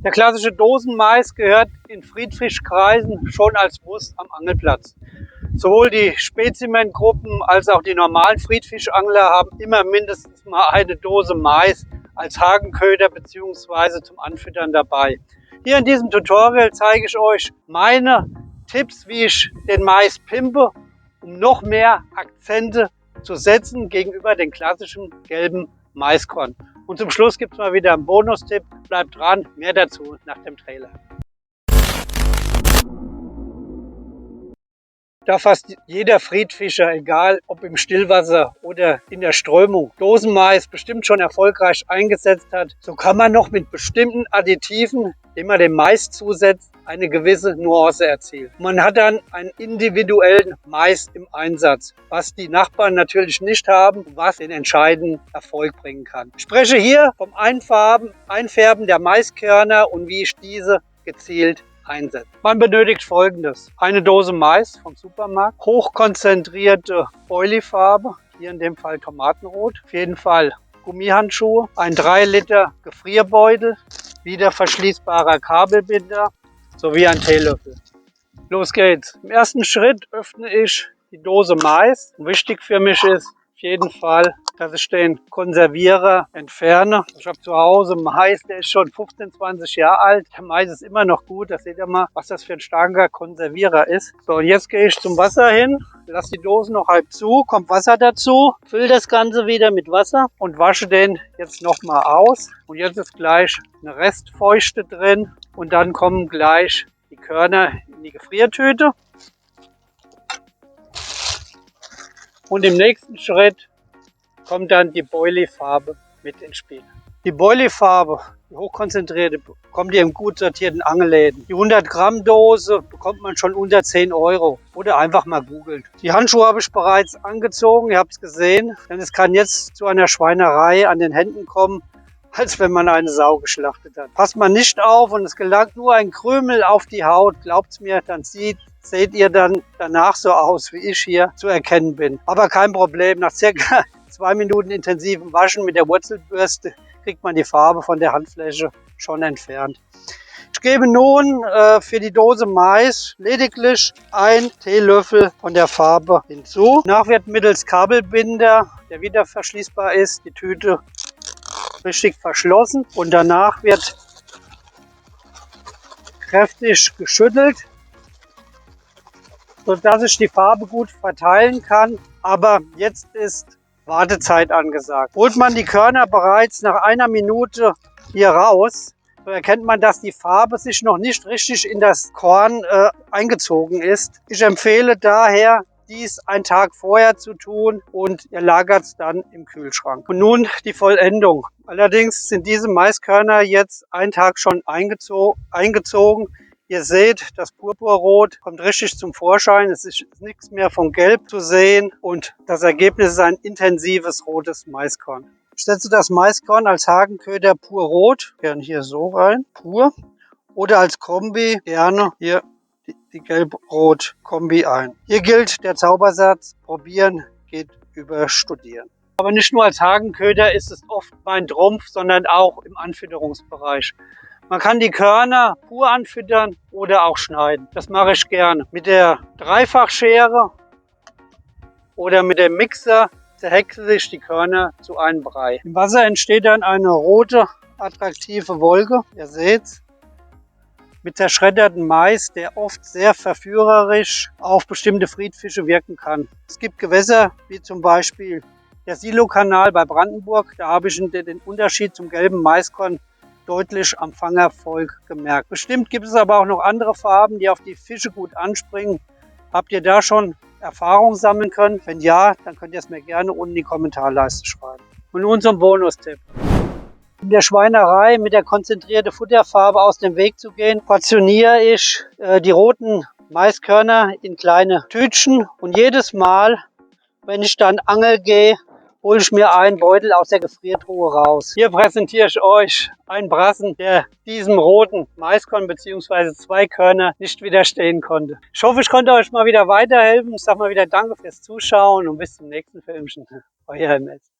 Der klassische Dosenmais gehört in Friedfischkreisen schon als Muss am Angelplatz. Sowohl die Spezimentgruppen als auch die normalen Friedfischangler haben immer mindestens mal eine Dose Mais als Hakenköder bzw. zum Anfüttern dabei. Hier in diesem Tutorial zeige ich euch meine Tipps, wie ich den Mais pimpe, um noch mehr Akzente zu setzen gegenüber den klassischen gelben Maiskorn. Und zum Schluss gibt es mal wieder einen Bonustipp. Bleibt dran, mehr dazu nach dem Trailer. Da fast jeder Friedfischer, egal ob im Stillwasser oder in der Strömung, Dosenmais bestimmt schon erfolgreich eingesetzt hat, so kann man noch mit bestimmten Additiven, denen man dem Mais zusetzt, eine gewisse Nuance erzielen. Man hat dann einen individuellen Mais im Einsatz, was die Nachbarn natürlich nicht haben und was den entscheidenden Erfolg bringen kann. Ich spreche hier vom Einfärben der Maiskörner und wie ich diese gezielt einsetze. Man benötigt Folgendes: eine Dose Mais vom Supermarkt, hochkonzentrierte Oily-Farbe, hier in dem Fall Tomatenrot, auf jeden Fall Gummihandschuhe, ein 3 Liter Gefrierbeutel, wieder verschließbarer Kabelbinder sowie ein Teelöffel. Los geht's. Im ersten Schritt öffne ich die Dose Mais. Wichtig für mich ist auf jeden Fall, dass ich den Konservierer entferne. Ich habe zu Hause Mais, der ist schon 15, 20 Jahre alt. Der Mais ist immer noch gut. Da seht ihr mal, was das für ein starker Konservierer ist. So, und jetzt gehe ich zum Wasser hin, lasse die Dose noch halb zu, kommt Wasser dazu, fülle das Ganze wieder mit Wasser und wasche den jetzt nochmal aus. Und jetzt ist gleich eine Restfeuchte drin und dann kommen gleich die Körner in die Gefriertüte. Und im nächsten Schritt kommt dann die Boilie-Farbe mit ins Spiel. Die Boilie-Farbe, die hochkonzentrierte, bekommt ihr im gut sortierten Angelläden. Die 100 Gramm Dose bekommt man schon unter 10 Euro oder einfach mal googeln. Die Handschuhe habe ich bereits angezogen, ihr habt es gesehen, denn es kann jetzt zu einer Schweinerei an den Händen kommen, als wenn man eine Sau geschlachtet hat. Passt man nicht auf und es gelangt nur ein Krümel auf die Haut, glaubt's mir, dann seht ihr dann danach so aus, wie ich hier zu erkennen bin. Aber kein Problem, nach circa 2 Minuten intensivem Waschen mit der Wurzelbürste kriegt man die Farbe von der Handfläche schon entfernt. Ich gebe nun für die Dose Mais lediglich 1 Teelöffel von der Farbe hinzu. Danach wird mittels Kabelbinder, der wieder verschließbar ist, die Tüte richtig verschlossen und danach wird kräftig geschüttelt, sodass ich die Farbe gut verteilen kann. Aber jetzt ist Wartezeit angesagt. Holt man die Körner bereits nach 1 Minute hier raus, so erkennt man, dass die Farbe sich noch nicht richtig in das Korn eingezogen ist. Ich empfehle daher, dies einen Tag vorher zu tun und ihr lagert es dann im Kühlschrank. Und nun die Vollendung. Allerdings sind diese Maiskörner jetzt einen Tag schon eingezogen. Ihr seht, das Purpurrot kommt richtig zum Vorschein. Es ist nichts mehr von Gelb zu sehen und das Ergebnis ist ein intensives rotes Maiskorn. Ich setze das Maiskorn als Hakenköder pur rot, gerne hier so rein, pur, oder als Kombi gerne hier die Gelb-Rot-Kombi ein. Hier gilt der Zaubersatz: probieren geht über studieren. Aber nicht nur als Hakenköder ist es oft mein Trumpf, sondern auch im Anfütterungsbereich. Man kann die Körner pur anfüttern oder auch schneiden. Das mache ich gerne. Mit der Dreifachschere oder mit dem Mixer zerhäckse ich die Körner zu einem Brei. Im Wasser entsteht dann eine rote, attraktive Wolke. Ihr seht's. Mit zerschreddertem Mais, der oft sehr verführerisch auf bestimmte Friedfische wirken kann. Es gibt Gewässer, wie zum Beispiel der Silokanal bei Brandenburg. Da habe ich den Unterschied zum gelben Maiskorn deutlich am Fangerfolg gemerkt. Bestimmt gibt es aber auch noch andere Farben, die auf die Fische gut anspringen. Habt ihr da schon Erfahrung sammeln können? Wenn ja, dann könnt ihr es mir gerne unten in die Kommentarleiste schreiben. Und nun zum Bonustipp. In der Schweinerei mit der konzentrierten Futterfarbe aus dem Weg zu gehen, portioniere ich die roten Maiskörner in kleine Tütchen und jedes Mal, wenn ich dann angeln gehe, hole ich mir einen Beutel aus der Gefriertruhe raus. Hier präsentiere ich euch einen Brassen, der diesem roten Maiskorn bzw. 2 Körner nicht widerstehen konnte. Ich hoffe, ich konnte euch mal wieder weiterhelfen. Ich sage mal wieder danke fürs Zuschauen und bis zum nächsten Filmchen. Euer Herr Metz.